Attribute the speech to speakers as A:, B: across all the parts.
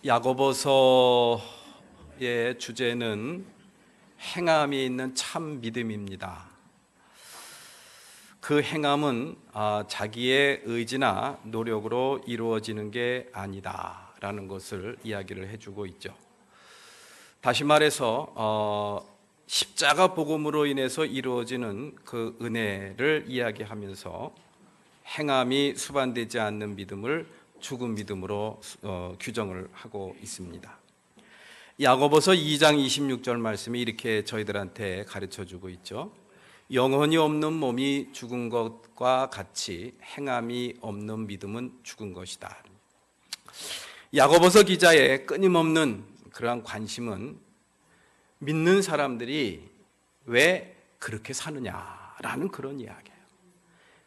A: 야고보서의 주제는 행함이 있는 참 믿음입니다. 그 행함은 자기의 의지나 노력으로 이루어지는 게 아니다라는 것을 이야기를 해주고 있죠. 다시 말해서 십자가 복음으로 인해서 이루어지는 그 은혜를 이야기하면서 행함이 수반되지 않는 믿음을 죽은 믿음으로 규정을 하고 있습니다. 야고보서 2장 26절 말씀이 이렇게 저희들한테 가르쳐주고 있죠. 영혼이 없는 몸이 죽은 것과 같이 행함이 없는 믿음은 죽은 것이다. 야고보서 기자의 끊임없는 그러한 관심은 믿는 사람들이 왜 그렇게 사느냐라는 그런 이야기예요.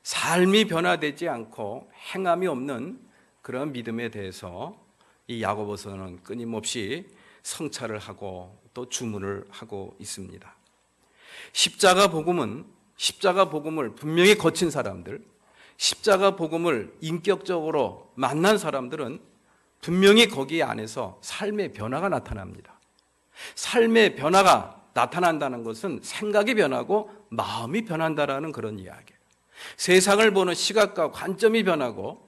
A: 삶이 변화되지 않고 행함이 없는 그런 믿음에 대해서 이 야고보서는 끊임없이 성찰을 하고 또 주문을 하고 있습니다. 십자가 복음을 분명히 거친 사람들, 십자가 복음을 인격적으로 만난 사람들은 분명히 거기 안에서 삶의 변화가 나타납니다. 삶의 변화가 나타난다는 것은 생각이 변하고 마음이 변한다라는 그런 이야기예요. 세상을 보는 시각과 관점이 변하고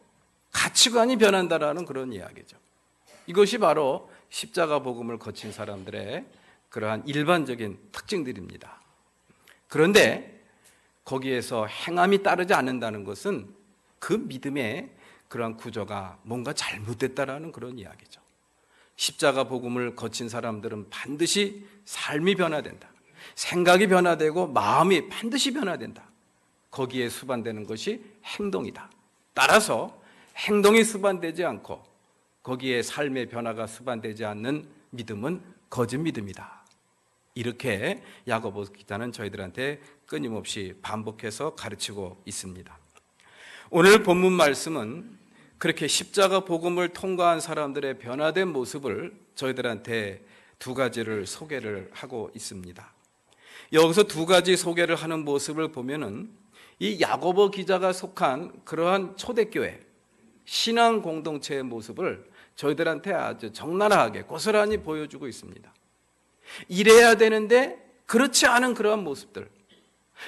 A: 가치관이 변한다라는 그런 이야기죠. 이것이 바로 십자가 복음을 거친 사람들의 그러한 일반적인 특징들입니다. 그런데 거기에서 행함이 따르지 않는다는 것은 그 믿음의 그러한 구조가 뭔가 잘못됐다라는 그런 이야기죠. 십자가 복음을 거친 사람들은 반드시 삶이 변화된다. 생각이 변화되고 마음이 반드시 변화된다. 거기에 수반되는 것이 행동이다. 따라서 행동이 수반되지 않고 거기에 삶의 변화가 수반되지 않는 믿음은 거짓 믿음이다. 이렇게 야고보 기자는 저희들한테 끊임없이 반복해서 가르치고 있습니다. 오늘 본문 말씀은 그렇게 십자가 복음을 통과한 사람들의 변화된 모습을 저희들한테 두 가지를 소개를 하고 있습니다. 여기서 두 가지 소개를 하는 모습을 보면은 이 야고보 기자가 속한 그러한 초대교회 신앙 공동체의 모습을 저희들한테 아주 적나라하게 고스란히 보여주고 있습니다. 이래야 되는데 그렇지 않은 그러한 모습들,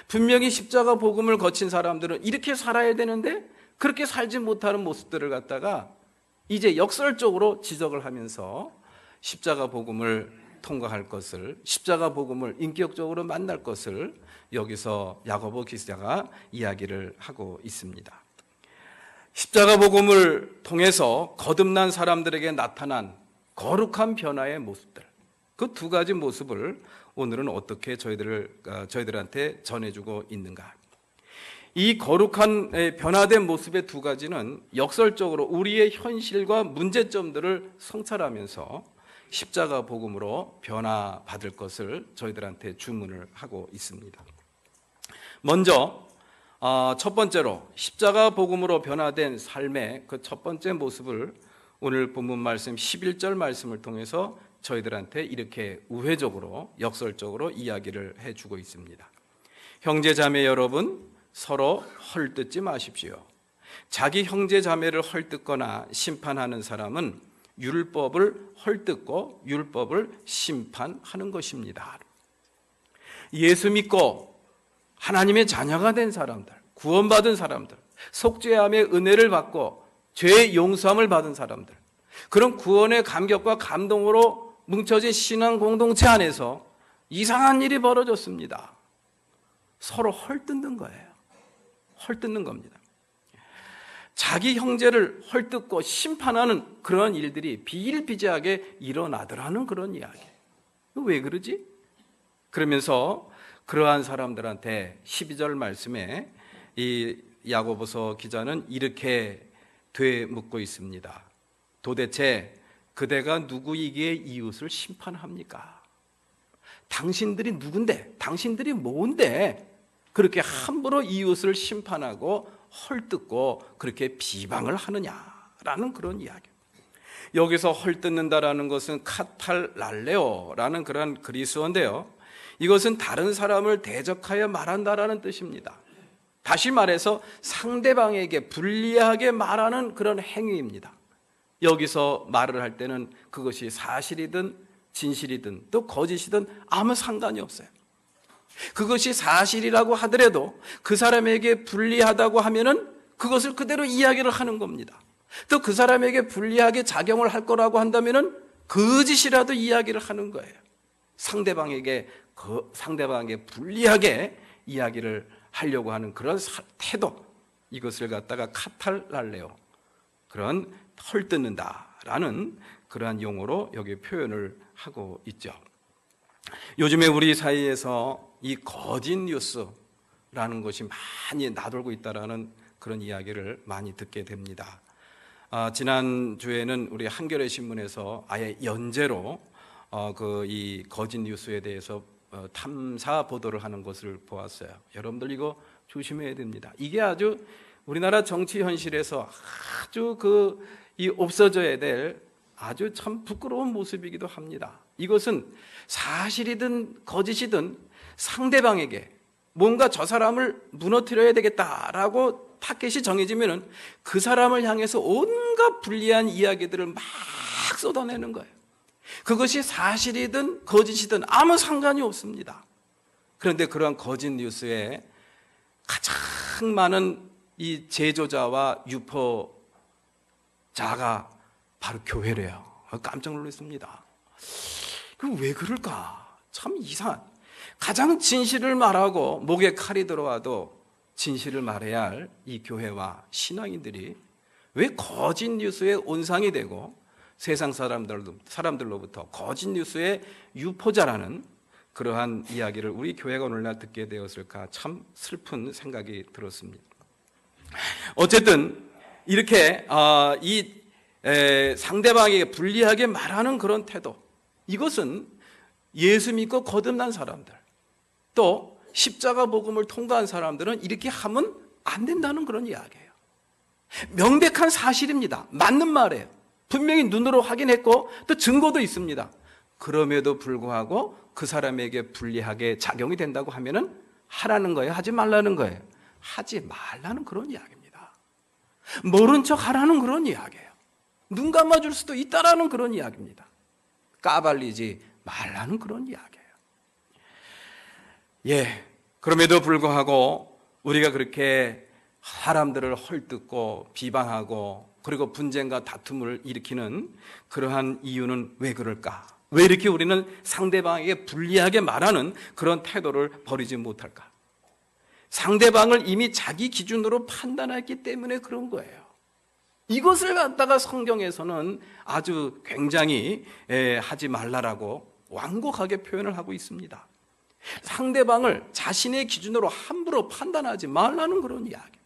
A: 분명히 십자가 복음을 거친 사람들은 이렇게 살아야 되는데 그렇게 살지 못하는 모습들을 갖다가 이제 역설적으로 지적을 하면서 십자가 복음을 통과할 것을, 십자가 복음을 인격적으로 만날 것을 여기서 야고보 기자가 이야기를 하고 있습니다. 십자가 복음을 통해서 거듭난 사람들에게 나타난 거룩한 변화의 모습들, 그 두 가지 모습을 오늘은 어떻게 저희들한테 전해주고 있는가. 이 거룩한 변화된 모습의 두 가지는 역설적으로 우리의 현실과 문제점들을 성찰하면서 십자가 복음으로 변화받을 것을 저희들한테 주문을 하고 있습니다. 먼저 첫 번째로 십자가 복음으로 변화된 삶의 그 첫 번째 모습을 오늘 본문 말씀 11절 말씀을 통해서 저희들한테 이렇게 우회적으로 역설적으로 이야기를 해주고 있습니다. 형제 자매 여러분, 서로 헐뜯지 마십시오. 자기 형제 자매를 헐뜯거나 심판하는 사람은 율법을 헐뜯고 율법을 심판하는 것입니다. 예수 믿고 하나님의 자녀가 된 사람들, 구원받은 사람들, 속죄함의 은혜를 받고 죄의 용서함을 받은 사람들, 그런 구원의 감격과 감동으로 뭉쳐진 신앙 공동체 안에서 이상한 일이 벌어졌습니다. 서로 헐뜯는 거예요. 헐뜯는 겁니다. 자기 형제를 헐뜯고 심판하는 그런 일들이 비일비재하게 일어나더라는 그런 이야기예요. 왜 그러지? 그러면서 그러한 사람들한테 12절 말씀에 이 야고보서 기자는 이렇게 되묻고 있습니다. 도대체 그대가 누구이기에 이웃을 심판합니까? 당신들이 누군데? 당신들이 뭔데? 그렇게 함부로 이웃을 심판하고 헐뜯고 그렇게 비방을 하느냐라는 그런 이야기. 여기서 헐뜯는다라는 것은 카탈랄레오라는 그런 그리스어인데요. 이것은 다른 사람을 대적하여 말한다라는 뜻입니다. 다시 말해서 상대방에게 불리하게 말하는 그런 행위입니다. 여기서 말을 할 때는 그것이 사실이든 진실이든 또 거짓이든 아무 상관이 없어요. 그것이 사실이라고 하더라도 그 사람에게 불리하다고 하면은 그것을 그대로 이야기를 하는 겁니다. 또 그 사람에게 불리하게 작용을 할 거라고 한다면은 거짓이라도 이야기를 하는 거예요. 상대방에게 불리하게 이야기를 하려고 하는 그런 태도, 이것을 갖다가 카탈랄레오, 그런 헐뜯는다라는 그러한 용어로 여기 표현을 하고 있죠. 요즘에 우리 사이에서 이 거짓 뉴스라는 것이 많이 나돌고 있다라는 그런 이야기를 많이 듣게 됩니다. 지난주에는 우리 한겨레 신문에서 아예 연재로 이 거짓 뉴스에 대해서 탐사 보도를 하는 것을 보았어요. 여러분들 이거 조심해야 됩니다. 이게 아주 우리나라 정치 현실에서 아주 이 없어져야 될 아주 참 부끄러운 모습이기도 합니다. 이것은 사실이든 거짓이든 상대방에게 뭔가 저 사람을 무너뜨려야 되겠다라고 타겟이 정해지면은 그 사람을 향해서 온갖 불리한 이야기들을 막 쏟아내는 거예요. 그것이 사실이든 거짓이든 아무 상관이 없습니다. 그런데 그러한 거짓 뉴스에 가장 많은 이 제조자와 유포자가 바로 교회래요. 깜짝 놀랐습니다. 왜 그럴까? 참 이상한. 가장 진실을 말하고 목에 칼이 들어와도 진실을 말해야 할 이 교회와 신앙인들이 왜 거짓 뉴스에 온상이 되고 세상 사람들로부터 거짓 뉴스의 유포자라는 그러한 이야기를 우리 교회가 오늘날 듣게 되었을까, 참 슬픈 생각이 들었습니다. 어쨌든 이렇게 상대방에게 불리하게 말하는 그런 태도, 이것은 예수 믿고 거듭난 사람들, 또 십자가 복음을 통과한 사람들은 이렇게 하면 안 된다는 그런 이야기예요. 명백한 사실입니다. 맞는 말이에요. 분명히 눈으로 확인했고 또 증거도 있습니다. 그럼에도 불구하고 그 사람에게 불리하게 작용이 된다고 하면은 하라는 거예요? 하지 말라는 거예요? 하지 말라는 그런 이야기입니다. 모른 척 하라는 그런 이야기예요. 눈 감아줄 수도 있다라는 그런 이야기입니다. 까발리지 말라는 그런 이야기예요. 그럼에도 불구하고 우리가 그렇게 사람들을 헐뜯고 비방하고 그리고 분쟁과 다툼을 일으키는 그러한 이유는 왜 그럴까? 왜 이렇게 우리는 상대방에게 불리하게 말하는 그런 태도를 버리지 못할까? 상대방을 이미 자기 기준으로 판단했기 때문에 그런 거예요. 이것을 갖다가 성경에서는 아주 굉장히 하지 말라라고 완곡하게 표현을 하고 있습니다. 상대방을 자신의 기준으로 함부로 판단하지 말라는 그런 이야기.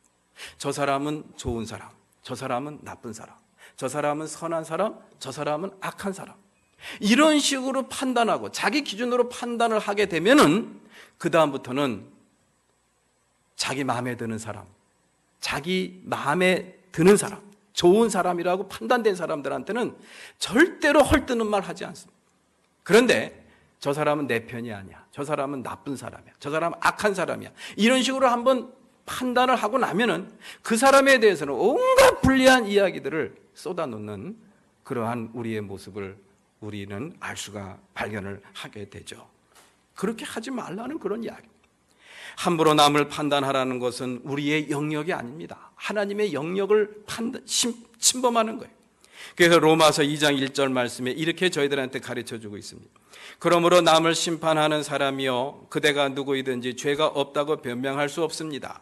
A: 저 사람은 좋은 사람, 저 사람은 나쁜 사람, 저 사람은 선한 사람, 저 사람은 악한 사람, 이런 식으로 판단하고 자기 기준으로 판단을 하게 되면은 그 다음부터는 자기 마음에 드는 사람, 자기 마음에 드는 사람, 좋은 사람이라고 판단된 사람들한테는 절대로 헐뜯는 말 하지 않습니다. 그런데 저 사람은 내 편이 아니야, 저 사람은 나쁜 사람이야, 저 사람은 악한 사람이야, 이런 식으로 한번 판단을 하고 나면은 그 사람에 대해서는 온갖 불리한 이야기들을 쏟아놓는 그러한 우리의 모습을 우리는 발견을 하게 되죠. 그렇게 하지 말라는 그런 이야기. 함부로 남을 판단하라는 것은 우리의 영역이 아닙니다. 하나님의 영역을 침범하는 거예요. 그래서 로마서 2장 1절 말씀에 이렇게 저희들한테 가르쳐주고 있습니다. 그러므로 남을 심판하는 사람이요 그대가 누구이든지 죄가 없다고 변명할 수 없습니다.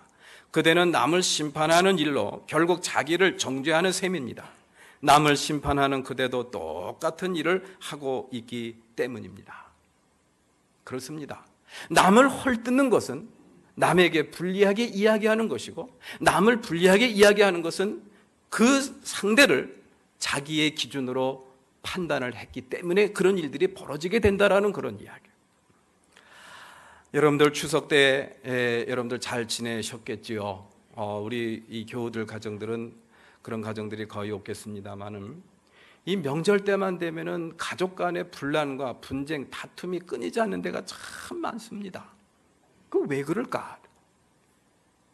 A: 그대는 남을 심판하는 일로 결국 자기를 정죄하는 셈입니다. 남을 심판하는 그대도 똑같은 일을 하고 있기 때문입니다. 그렇습니다. 남을 헐뜯는 것은 남에게 불리하게 이야기하는 것이고, 남을 불리하게 이야기하는 것은 그 상대를 자기의 기준으로 판단을 했기 때문에 그런 일들이 벌어지게 된다라는 그런 이야기. 여러분들 추석 때 여러분들 잘 지내셨겠지요. 우리 이 교우들 가정들은 그런 가정들이 거의 없겠습니다만은 이 명절 때만 되면은 가족 간의 분란과 분쟁, 다툼이 끊이지 않는 데가 참 많습니다. 그 왜 그럴까?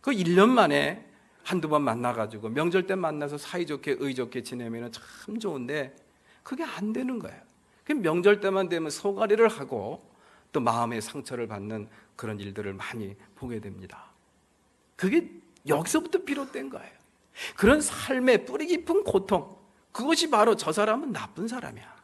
A: 그 1년 만에 한두 번 만나가지고 명절 때 만나서 사이좋게 의좋게 지내면 참 좋은데 그게 안 되는 거예요. 명절 때만 되면 소가리를 하고 또 마음의 상처를 받는 그런 일들을 많이 보게 됩니다. 그게 여기서부터 비롯된 거예요. 그런 삶의 뿌리 깊은 고통, 그것이 바로 저 사람은 나쁜 사람이야,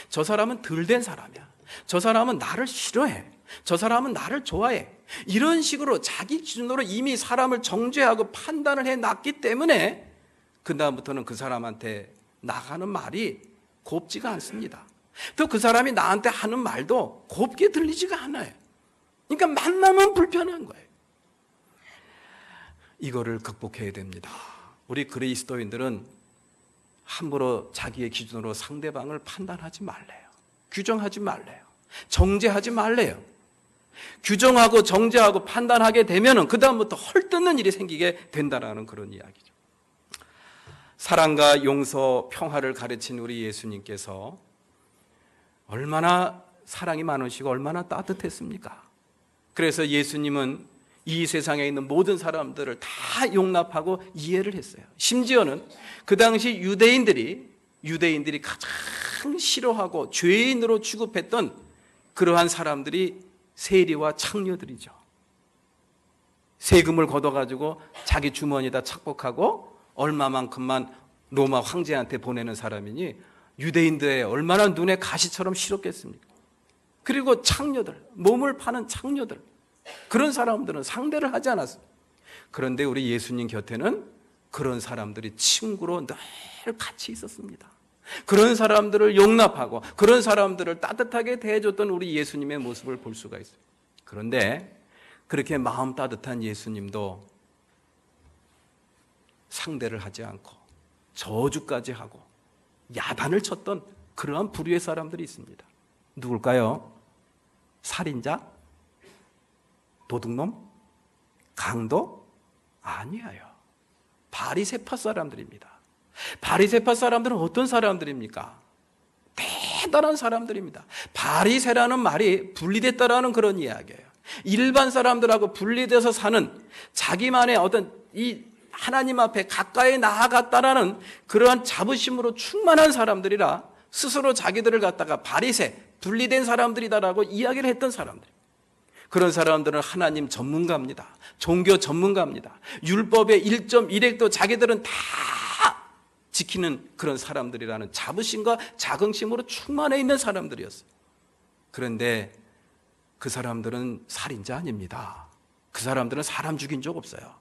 A: 저 사람은 덜된 사람이야, 저 사람은 나를 싫어해, 저 사람은 나를 좋아해, 이런 식으로 자기 기준으로 이미 사람을 정죄하고 판단을 해놨기 때문에 그 다음부터는 그 사람한테 나가는 말이 곱지가 않습니다. 또 그 사람이 나한테 하는 말도 곱게 들리지가 않아요. 그러니까 만나면 불편한 거예요. 이거를 극복해야 됩니다. 우리 그리스도인들은 함부로 자기의 기준으로 상대방을 판단하지 말래요. 규정하지 말래요. 정죄하지 말래요. 규정하고 정죄하고 판단하게 되면 그 다음부터 헐뜯는 일이 생기게 된다는 그런 이야기죠. 사랑과 용서, 평화를 가르친 우리 예수님께서 얼마나 사랑이 많으시고 얼마나 따뜻했습니까? 그래서 예수님은 이 세상에 있는 모든 사람들을 다 용납하고 이해를 했어요. 심지어는 그 당시 유대인들이 가장 싫어하고 죄인으로 취급했던 그러한 사람들이 세리와 창녀들이죠. 세금을 걷어가지고 자기 주머니에다 착복하고 얼마만큼만 로마 황제한테 보내는 사람이니 유대인들의 얼마나 눈에 가시처럼 싫었겠습니까? 그리고 창녀들, 몸을 파는 창녀들, 그런 사람들은 상대를 하지 않았어요. 그런데 우리 예수님 곁에는 그런 사람들이 친구로 늘 같이 있었습니다. 그런 사람들을 용납하고 그런 사람들을 따뜻하게 대해줬던 우리 예수님의 모습을 볼 수가 있어요. 그런데 그렇게 마음 따뜻한 예수님도 상대를 하지 않고 저주까지 하고 야단을 쳤던 그러한 부류의 사람들이 있습니다. 누굴까요? 살인자? 도둑놈? 강도? 아니에요. 바리새파 사람들입니다. 바리새파 사람들은 어떤 사람들입니까? 대단한 사람들입니다. 바리새라는 말이 분리됐다라는 그런 이야기예요. 일반 사람들하고 분리돼서 사는 자기만의 어떤 이 하나님 앞에 가까이 나아갔다라는 그러한 자부심으로 충만한 사람들이라 스스로 자기들을 갖다가 바리새, 분리된 사람들이다라고 이야기를 했던 사람들. 그런 사람들은 하나님 전문가입니다. 종교 전문가입니다. 율법의 1.1획도 자기들은 다 지키는 그런 사람들이라는 자부심과 자긍심으로 충만해 있는 사람들이었어요. 그런데 그 사람들은 살인자 아닙니다. 그 사람들은 사람 죽인 적 없어요.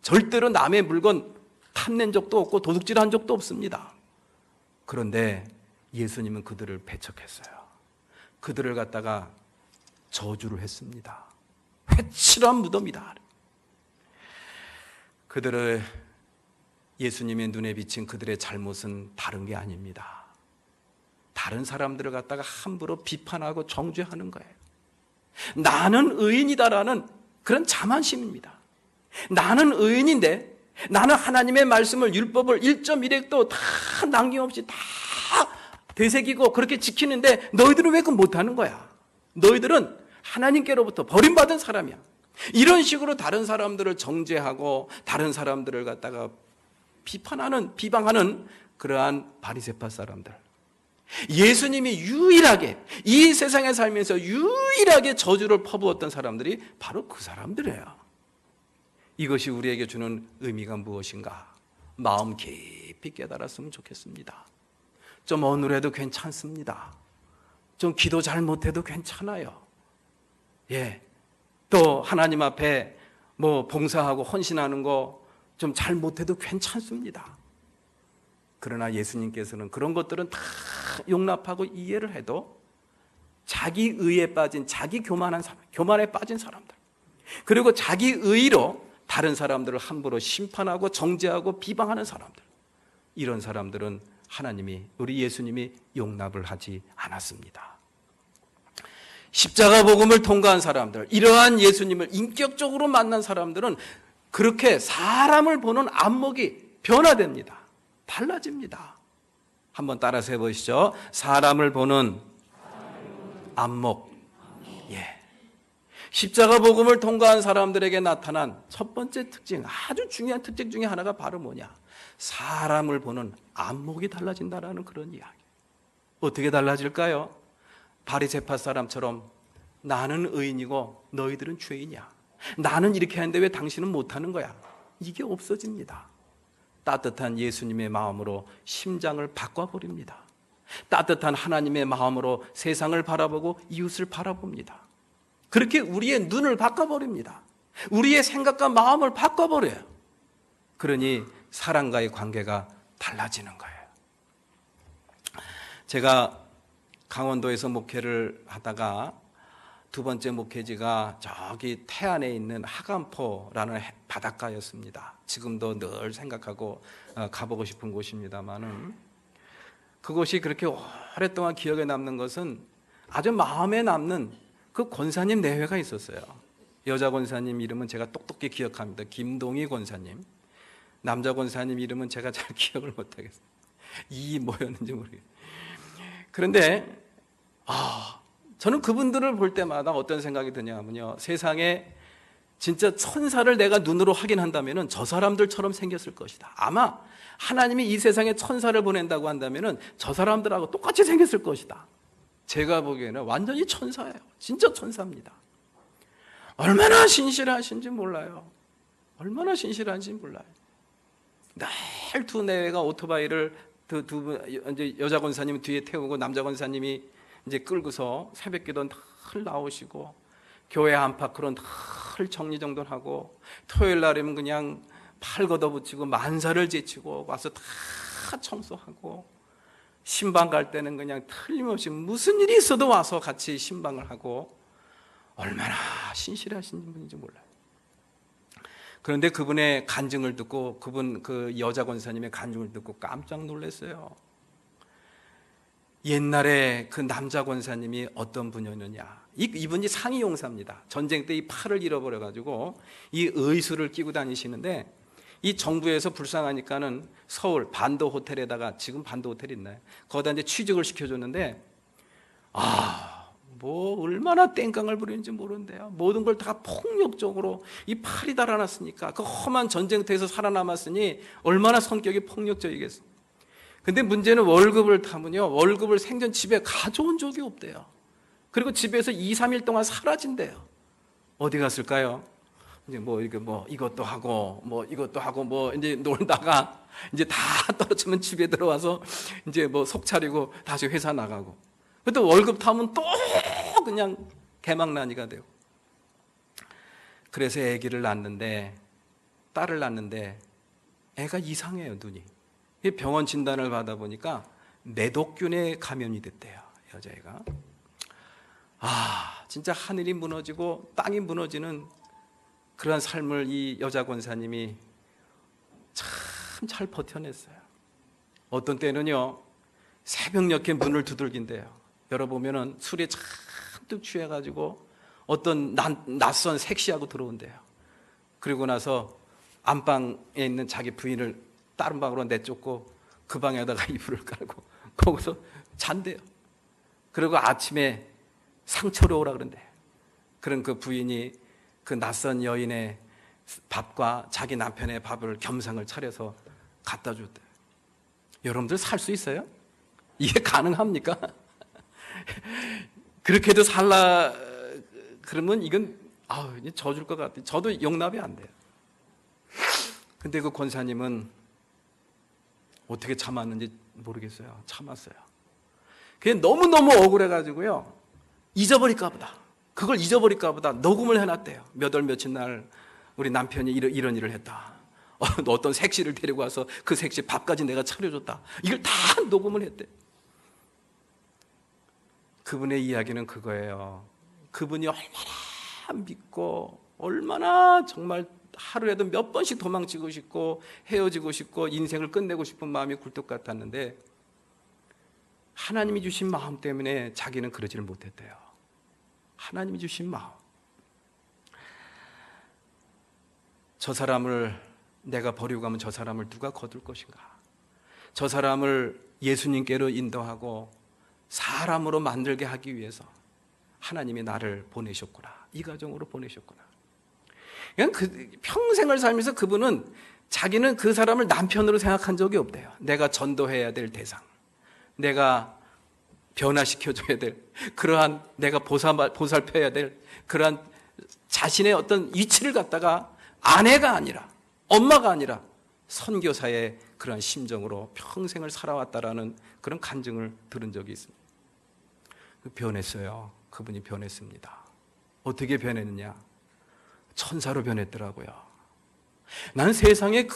A: 절대로 남의 물건 탐낸 적도 없고 도둑질한 적도 없습니다. 그런데 예수님은 그들을 배척했어요. 그들을 갖다가 저주를 했습니다. 회칠한 무덤이다. 그들을 예수님의 눈에 비친 그들의 잘못은 다른 게 아닙니다. 다른 사람들을 갖다가 함부로 비판하고 정죄하는 거예요. 나는 의인이다라는 그런 자만심입니다. 나는 의인인데 나는 하나님의 말씀을 율법을 1.1획도 다 남김없이 다 되새기고 그렇게 지키는데 너희들은 왜 그건 못하는 거야? 너희들은 하나님께로부터 버림받은 사람이야. 이런 식으로 다른 사람들을 정죄하고 다른 사람들을 갖다가 비방하는 그러한 바리새파 사람들. 예수님이 유일하게 이 세상에 살면서 유일하게 저주를 퍼부었던 사람들이 바로 그 사람들이에요. 이것이 우리에게 주는 의미가 무엇인가? 마음 깊이 깨달았으면 좋겠습니다. 좀 어눌해도 괜찮습니다. 좀 기도 잘 못해도 괜찮아요. 예. 또 하나님 앞에 뭐 봉사하고 헌신하는 거 좀 잘 못해도 괜찮습니다. 그러나 예수님께서는 그런 것들은 다 용납하고 이해를 해도 자기 의에 빠진 자기 교만한 사람, 교만에 빠진 사람들, 그리고 자기 의로 다른 사람들을 함부로 심판하고 정죄하고 비방하는 사람들, 이런 사람들은 하나님이, 우리 예수님이 용납을 하지 않았습니다. 십자가 복음을 통과한 사람들, 이러한 예수님을 인격적으로 만난 사람들은 그렇게 사람을 보는 안목이 변화됩니다. 달라집니다. 한번 따라서 해보시죠. 사람을 보는 안목. 예. 십자가 복음을 통과한 사람들에게 나타난 첫 번째 특징, 아주 중요한 특징 중에 하나가 바로 뭐냐? 사람을 보는 안목이 달라진다라는 그런 이야기. 어떻게 달라질까요? 바리새파 사람처럼 나는 의인이고 너희들은 죄인이야. 나는 이렇게 하는데 왜 당신은 못하는 거야? 이게 없어집니다. 따뜻한 예수님의 마음으로 심장을 바꿔버립니다. 따뜻한 하나님의 마음으로 세상을 바라보고 이웃을 바라봅니다. 그렇게 우리의 눈을 바꿔버립니다. 우리의 생각과 마음을 바꿔버려요. 그러니 사람과의 관계가 달라지는 거예요. 제가 강원도에서 목회를 하다가 두 번째 목회지가 저기 태안에 있는 하간포라는 바닷가였습니다. 지금도 늘 생각하고 가보고 싶은 곳입니다만은, 그곳이 그렇게 오랫동안 기억에 남는 것은 아주 마음에 남는 그 권사님 내외가 있었어요. 여자 권사님 이름은 제가 똑똑히 기억합니다. 김동희 권사님. 남자 권사님 이름은 제가 잘 기억을 못하겠어요. 이 뭐였는지 모르겠어요. 그런데 저는 그분들을 볼 때마다 어떤 생각이 드냐면요, 세상에 진짜 천사를 내가 눈으로 확인한다면 저 사람들처럼 생겼을 것이다. 아마 하나님이 이 세상에 천사를 보낸다고 한다면 저 사람들하고 똑같이 생겼을 것이다. 제가 보기에는 완전히 천사예요. 진짜 천사입니다. 얼마나 신실하신지 몰라요. 얼마나 신실한지 몰라요. 늘 두 내외가 오토바이를 이제 여자 권사님 뒤에 태우고 남자 권사님이 이제 끌고서 새벽기도 늘 나오시고, 교회 안팎으로 늘 정리정돈하고, 토요일 날이면 그냥 팔 걷어붙이고 만사를 제치고 와서 다 청소하고, 신방 갈 때는 그냥 틀림없이 무슨 일이 있어도 와서 같이 신방을 하고, 얼마나 신실하신 분인지 몰라요. 그런데 그분의 간증을 듣고, 그 여자 권사님의 간증을 듣고 깜짝 놀랐어요. 옛날에 그 남자 권사님이 어떤 분이었느냐, 이분이 상위 용사입니다. 전쟁 때 이 팔을 잃어버려가지고 이 의수를 끼고 다니시는데, 이 정부에서 불쌍하니까는 서울 반도 호텔에다가, 지금 반도 호텔 있나요? 거기다 이제 취직을 시켜줬는데, 뭐 얼마나 땡깡을 부리는지 모르는데요. 모든 걸 다 폭력적으로, 이 팔이 달아났으니까, 그 험한 전쟁터에서 살아남았으니 얼마나 성격이 폭력적이겠어요. 근데 문제는 월급을 타면요, 월급을 생전 집에 가져온 적이 없대요. 그리고 집에서 2, 3일 동안 사라진대요. 어디 갔을까요? 이제 이것도 하고 이것도 하고 이제 놀다가 이제 다 떨어지면 집에 들어와서 이제 속 차리고 다시 회사 나가고, 또 월급 타면 또 그냥 개망난이가 되고. 그래서 딸을 낳는데 애가 이상해요, 눈이. 병원 진단을 받아보니까 매독균에 감염이 됐대요, 여자애가. 진짜 하늘이 무너지고 땅이 무너지는 그러한 삶을 이 여자 권사님이 참 잘 버텨냈어요. 어떤 때는요, 새벽녘에 문을 두들긴대요. 열어보면은 술에 잔뜩 취해가지고 어떤 낯선 섹시하고 들어온대요. 그리고 나서 안방에 있는 자기 부인을 다른 방으로 내쫓고 그 방에다가 이불을 깔고 거기서 잔대요. 그리고 아침에 상처로 오라 그런대. 그런 그 부인이 그 낯선 여인의 밥과 자기 남편의 밥을 겸상을 차려서 갖다 줬대요. 여러분들 살 수 있어요? 이게 가능합니까? 그렇게도 살라 그러면 이건 져줄 것 같아요. 저도 용납이 안 돼요. 근데 그 권사님은 어떻게 참았는지 모르겠어요. 참았어요. 그게 너무너무 억울해가지고요, 그걸 잊어버릴까 보다 녹음을 해놨대요. 몇 월 며칠 날 우리 남편이 이런 일을 했다. 어떤 색시를 데리고 와서 그 색시 밥까지 내가 차려줬다. 이걸 다 녹음을 했대. 그분의 이야기는 그거예요. 그분이 얼마나 믿고, 얼마나 정말 하루에도 몇 번씩 도망치고 싶고 헤어지고 싶고 인생을 끝내고 싶은 마음이 굴뚝 같았는데, 하나님이 주신 마음 때문에 자기는 그러지를 못했대요. 하나님이 주신 마음. 저 사람을 내가 버리고 가면 저 사람을 누가 거둘 것인가? 저 사람을 예수님께로 인도하고 사람으로 만들게 하기 위해서 하나님이 나를 보내셨구나. 이 가정으로 보내셨구나. 그냥 평생을 살면서 그분은 자기는 그 사람을 남편으로 생각한 적이 없대요. 내가 전도해야 될 대상, 내가 변화시켜줘야 될, 그러한 내가 보살펴야 될 그러한 자신의 어떤 위치를 갖다가 아내가 아니라, 엄마가 아니라 선교사의 그러한 심정으로 평생을 살아왔다라는 그런 간증을 들은 적이 있습니다. 변했어요. 그분이 변했습니다. 어떻게 변했느냐? 천사로 변했더라고요. 난 세상에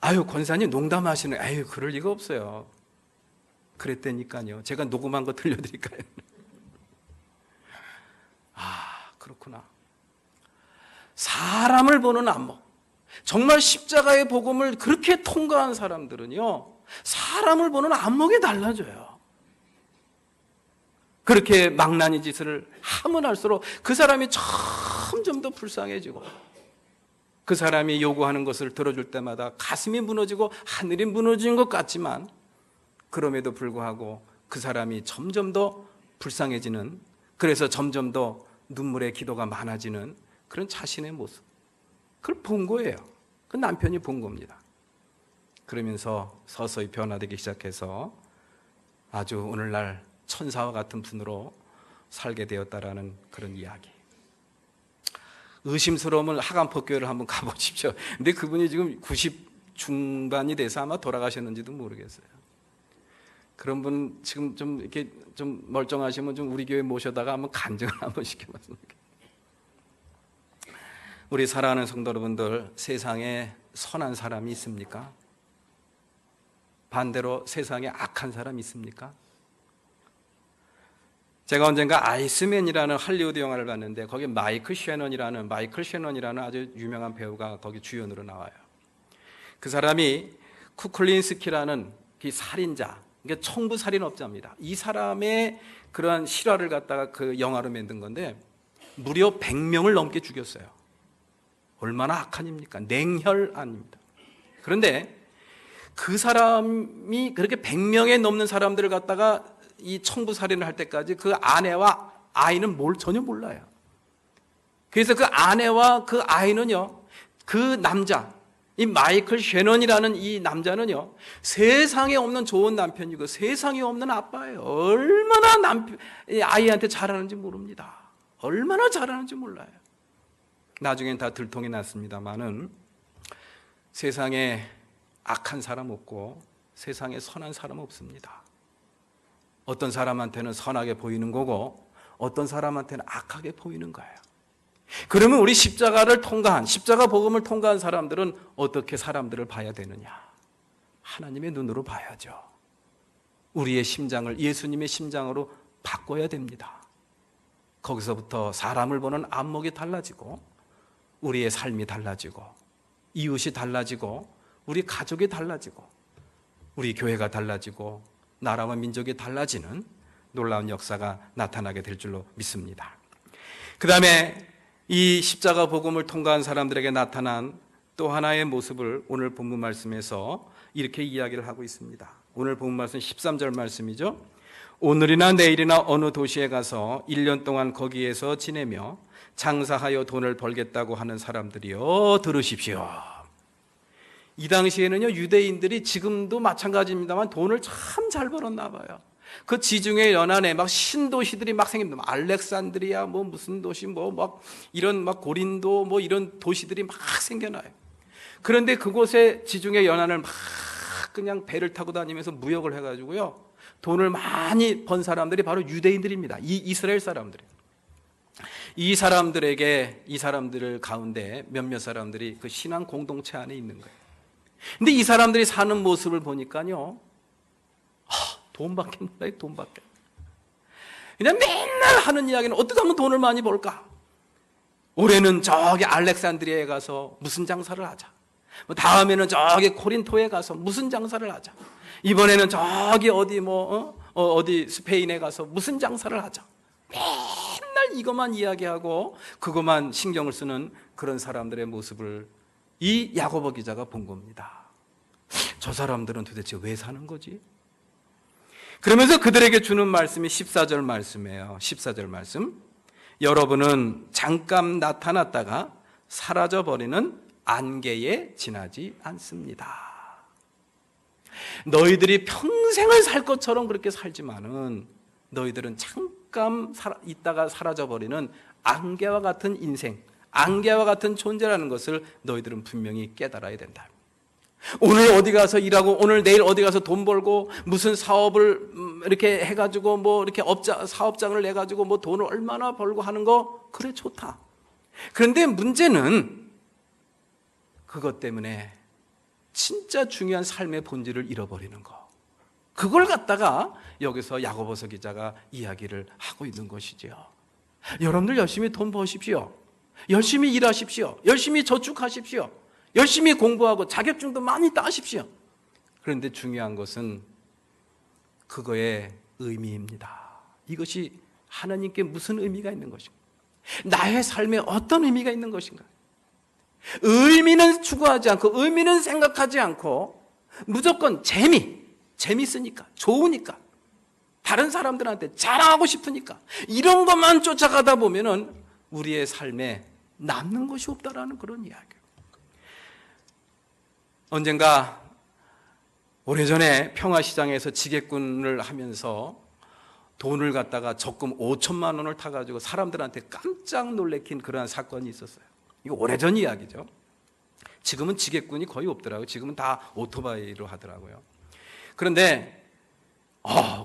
A: 권사님 농담하시네. 그럴 리가 없어요. 그랬다니까요. 제가 녹음한 거 들려드릴까요? 그렇구나. 사람을 보는 안목. 정말 십자가의 복음을 그렇게 통과한 사람들은요, 사람을 보는 안목이 달라져요. 그렇게 망나니 짓을 하면 할수록 그 사람이 점점 더 불쌍해지고, 그 사람이 요구하는 것을 들어줄 때마다 가슴이 무너지고 하늘이 무너진 것 같지만, 그럼에도 불구하고 그 사람이 점점 더 불쌍해지는, 그래서 점점 더 눈물의 기도가 많아지는 그런 자신의 모습, 그걸 본 거예요. 그 남편이 본 겁니다. 그러면서 서서히 변화되기 시작해서 아주 오늘날 천사와 같은 분으로 살게 되었다라는 그런 이야기. 의심스러우면 하간포교회를 한번 가보십시오. 근데 그분이 지금 90 중반이 돼서 아마 돌아가셨는지도 모르겠어요. 그런 분 지금 좀 이렇게 좀 멀쩡하시면 좀 우리 교회 모셔다가 한번 간증을 한번 시켜봤으면 좋겠어요. 우리 사랑하는 성도 여러분들, 세상에 선한 사람이 있습니까? 반대로 세상에 악한 사람이 있습니까? 제가 언젠가 아이스맨이라는 할리우드 영화를 봤는데 거기에 마이클 셰넌이라는 아주 유명한 배우가 거기 주연으로 나와요. 그 사람이 쿠클린스키라는 그 살인자, 그러니까 청부살인업자입니다. 이 사람의 그러한 실화를 갖다가 그 영화로 만든 건데 무려 100명을 넘게 죽였어요. 얼마나 악한 일입니까? 냉혈 아닙니다. 그런데 그 사람이 그렇게 100명에 넘는 사람들을 갖다가 이 청부살인을 할 때까지 그 아내와 아이는 전혀 몰라요. 그래서 그 아내와 그 아이는요, 그 남자, 이 마이클 셰넌이라는 이 남자는요, 세상에 없는 좋은 남편이고 세상에 없는 아빠예요. 얼마나 아이한테 잘하는지 모릅니다. 얼마나 잘하는지 몰라요. 나중엔 다 들통이 났습니다만은 세상에 악한 사람 없고 세상에 선한 사람 없습니다. 어떤 사람한테는 선하게 보이는 거고 어떤 사람한테는 악하게 보이는 거예요. 그러면 우리 십자가 복음을 통과한 사람들은 어떻게 사람들을 봐야 되느냐? 하나님의 눈으로 봐야죠. 우리의 심장을 예수님의 심장으로 바꿔야 됩니다. 거기서부터 사람을 보는 안목이 달라지고 우리의 삶이 달라지고 이웃이 달라지고 우리 가족이 달라지고 우리 교회가 달라지고 나라와 민족이 달라지는 놀라운 역사가 나타나게 될 줄로 믿습니다. 그 다음에 이 십자가 복음을 통과한 사람들에게 나타난 또 하나의 모습을 오늘 본문 말씀에서 이렇게 이야기를 하고 있습니다. 오늘 본문 말씀 13절 말씀이죠. 오늘이나 내일이나 어느 도시에 가서 1년 동안 거기에서 지내며 장사하여 돈을 벌겠다고 하는 사람들이여 들으십시오. 이 당시에는요, 유대인들이 지금도 마찬가지입니다만 돈을 참 잘 벌었나 봐요. 그 지중해 연안에 막 신도시들이 막 생깁니다. 알렉산드리아 뭐 무슨 도시 막 이런 막 고린도 뭐 이런 도시들이 막 생겨나요. 그런데 그곳에 지중해 연안을 막 그냥 배를 타고 다니면서 무역을 해가지고요, 돈을 많이 번 사람들이 바로 유대인들입니다. 이 이스라엘 사람들이. 이 사람들 가운데 몇몇 사람들이 그 신앙 공동체 안에 있는 거예요. 근데 이 사람들이 사는 모습을 보니까요, 돈밖에 몰라요. 돈밖에. 그냥 맨날 하는 이야기는 어떻게 하면 돈을 많이 벌까? 올해는 저기 알렉산드리아에 가서 무슨 장사를 하자. 다음에는 저기 코린토에 가서 무슨 장사를 하자. 이번에는 저기 어디 스페인에 가서 무슨 장사를 하자. 맨날 이것만 이야기하고 그것만 신경을 쓰는 그런 사람들의 모습을 이 야고보 기자가 본 겁니다. 저 사람들은 도대체 왜 사는 거지? 그러면서 그들에게 주는 말씀이 14절 말씀이에요. 14절 말씀. 여러분은 잠깐 나타났다가 사라져버리는 안개에 지나지 않습니다. 너희들이 평생을 살 것처럼 그렇게 살지만은 너희들은 잠깐 있다가 사라져버리는 안개와 같은 인생, 안개와 같은 존재라는 것을 너희들은 분명히 깨달아야 된다. 오늘 어디 가서 일하고 오늘 내일 어디 가서 돈 벌고 무슨 사업을 이렇게 해가지고 뭐 이렇게 사업장을 내가지고 뭐 돈을 얼마나 벌고 하는 거 그래 좋다. 그런데 문제는 그것 때문에 진짜 중요한 삶의 본질을 잃어버리는 거. 그걸 갖다가 여기서 야고보서 기자가 이야기를 하고 있는 것이지요. 여러분들 열심히 돈 버십시오. 열심히 일하십시오. 열심히 저축하십시오. 열심히 공부하고 자격증도 많이 따십시오. 그런데 중요한 것은 그거의 의미입니다. 이것이 하나님께 무슨 의미가 있는 것인가? 나의 삶에 어떤 의미가 있는 것인가? 의미는 추구하지 않고 의미는 생각하지 않고 무조건 재밌으니까 좋으니까 다른 사람들한테 자랑하고 싶으니까 이런 것만 쫓아가다 보면은 우리의 삶에 남는 것이 없다라는 그런 이야기예요. 언젠가 오래전에 평화시장에서 지게꾼을 하면서 돈을 갖다가 적금 5천만 원을 타가지고 사람들한테 깜짝 놀래킨 그러한 사건이 있었어요. 이거 오래전 이야기죠. 지금은 지게꾼이 거의 없더라고요. 지금은 다 오토바이로 하더라고요. 그런데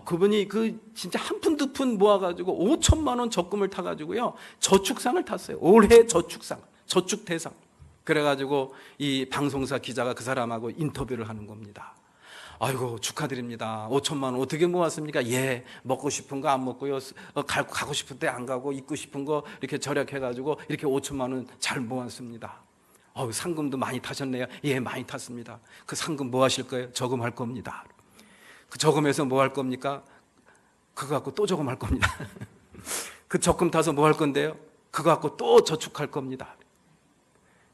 A: 그분이 진짜 한 푼 두 푼 모아가지고 5천만 원 적금을 타가지고요 저축상을 탔어요. 올해 저축상, 저축대상. 그래가지고 이 방송사 기자가 그 사람하고 인터뷰를 하는 겁니다. 아이고 축하드립니다. 5천만 원 어떻게 모았습니까? 예, 먹고 싶은 거 안 먹고요. 가고 싶을 때 안 가고 입고 싶은 거 이렇게 절약해가지고 이렇게 5천만 원 잘 모았습니다. 상금도 많이 타셨네요. 예, 많이 탔습니다. 그 상금 뭐 하실 거예요? 저금할 겁니다. 그 저금해서 뭐 할 겁니까? 그거 갖고 또 저금할 겁니다. 그 적금 타서 뭐 할 건데요? 그거 갖고 또 저축할 겁니다.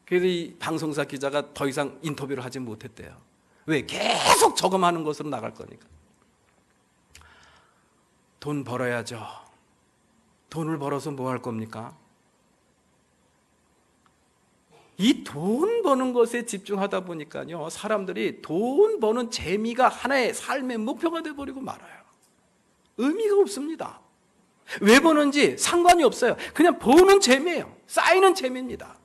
A: 그래서 이 방송사 기자가 더 이상 인터뷰를 하지 못했대요. 왜? 계속 저금하는 것으로 나갈 거니까. 돈 벌어야죠. 돈을 벌어서 뭐 할 겁니까? 이 돈 버는 것에 집중하다 보니까요 사람들이 돈 버는 재미가 하나의 삶의 목표가 돼버리고 말아요. 의미가 없습니다. 왜 버는지 상관이 없어요. 그냥 버는 재미예요. 쌓이는 재미입니다.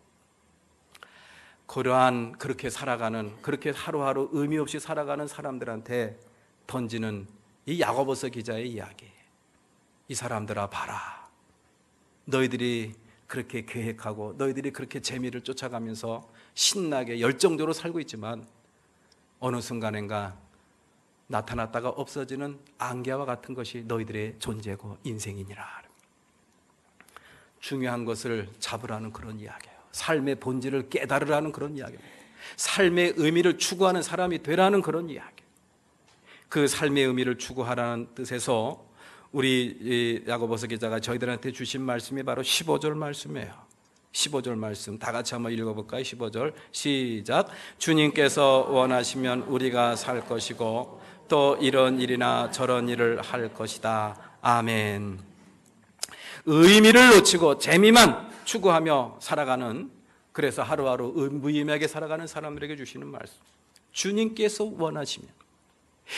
A: 그러한 그렇게 살아가는, 그렇게 하루하루 의미 없이 살아가는 사람들한테 던지는 이 야고보서 기자의 이야기. 이 사람들아 봐라. 너희들이 그렇게 계획하고 너희들이 그렇게 재미를 쫓아가면서 신나게 열정적으로 살고 있지만 어느 순간인가 나타났다가 없어지는 안개와 같은 것이 너희들의 존재고 인생이니라. 중요한 것을 잡으라는 그런 이야기예요. 삶의 본질을 깨달으라는 그런 이야기입니다. 삶의 의미를 추구하는 사람이 되라는 그런 이야기. 그 삶의 의미를 추구하라는 뜻에서 우리 야고보서 기자가 저희들한테 주신 말씀이 바로 15절 말씀이에요. 15절 말씀 다 같이 한번 읽어볼까요? 15절 시작. 주님께서 원하시면 우리가 살 것이고 또 이런 일이나 저런 일을 할 것이다. 아멘. 의미를 놓치고 재미만 추구하며 살아가는, 그래서 하루하루 무의미하게 살아가는 사람들에게 주시는 말씀. 주님께서 원하시면,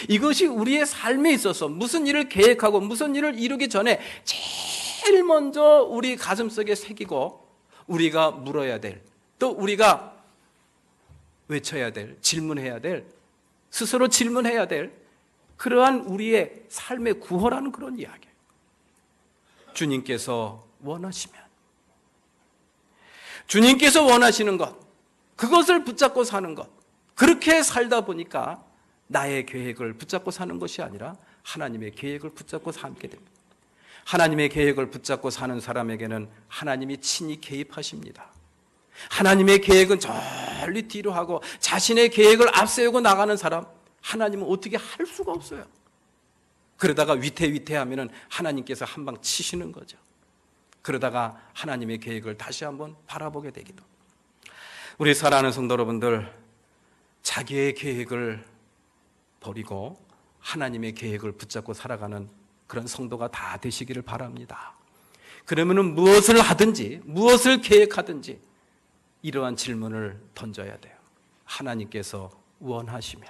A: 이것이 우리의 삶에 있어서 무슨 일을 계획하고 무슨 일을 이루기 전에 제일 먼저 우리 가슴속에 새기고 우리가 물어야 될, 또 우리가 외쳐야 될, 질문해야 될, 스스로 질문해야 될 그러한 우리의 삶의 구호라는 그런 이야기예요. 주님께서 원하시면, 주님께서 원하시는 것, 그것을 붙잡고 사는 것, 그렇게 살다 보니까 나의 계획을 붙잡고 사는 것이 아니라 하나님의 계획을 붙잡고 살게 됩니다. 하나님의 계획을 붙잡고 사는 사람에게는 하나님이 친히 개입하십니다. 하나님의 계획은 저리 뒤로 하고 자신의 계획을 앞세우고 나가는 사람, 하나님은 어떻게 할 수가 없어요. 그러다가 위태위태하면 하나님께서 한 방 치시는 거죠. 그러다가 하나님의 계획을 다시 한번 바라보게 되기도. 우리 사랑하는 성도 여러분들, 자기의 계획을 버리고 하나님의 계획을 붙잡고 살아가는 그런 성도가 다 되시기를 바랍니다. 그러면은 무엇을 하든지, 무엇을 계획하든지 이러한 질문을 던져야 돼요. 하나님께서 원하시면,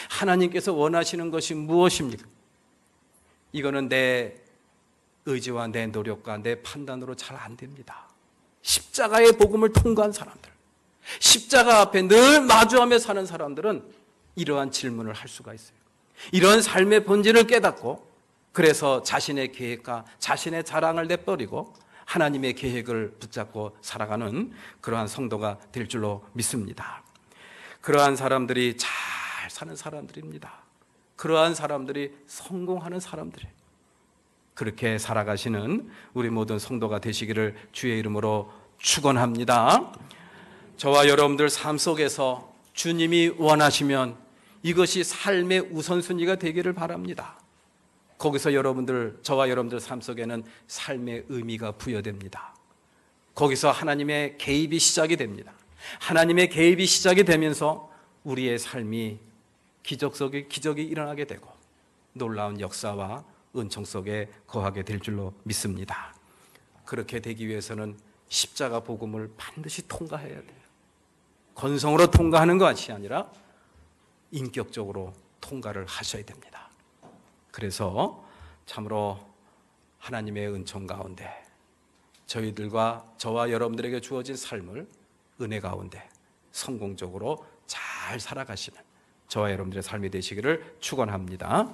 A: 하나님께서 원하시는 것이 무엇입니까? 이거는 내 의지와 내 노력과 내 판단으로 잘 안 됩니다. 십자가의 복음을 통과한 사람들, 십자가 앞에 늘 마주하며 사는 사람들은 이러한 질문을 할 수가 있어요. 이런 삶의 본질을 깨닫고, 그래서 자신의 계획과 자신의 자랑을 내버리고 하나님의 계획을 붙잡고 살아가는 그러한 성도가 될 줄로 믿습니다. 그러한 사람들이 잘 사는 사람들입니다. 그러한 사람들이 성공하는 사람들이에요. 그렇게 살아가시는 우리 모든 성도가 되시기를 주의 이름으로 축원합니다. 저와 여러분들 삶 속에서 주님이 원하시면 이것이 삶의 우선순위가 되기를 바랍니다. 거기서 저와 여러분들 삶 속에는 삶의 의미가 부여됩니다. 거기서 하나님의 개입이 시작이 됩니다. 하나님의 개입이 시작이 되면서 우리의 삶이 기적 속에 기적이 일어나게 되고 놀라운 역사와 은총 속에 거하게 될 줄로 믿습니다. 그렇게 되기 위해서는 십자가 복음을 반드시 통과해야 돼요. 건성으로 통과하는 것이 아니라 인격적으로 통과를 하셔야 됩니다. 그래서 참으로 하나님의 은총 가운데 저와 여러분들에게 주어진 삶을 은혜 가운데 성공적으로 잘 살아가시는 저와 여러분들의 삶이 되시기를 축원합니다.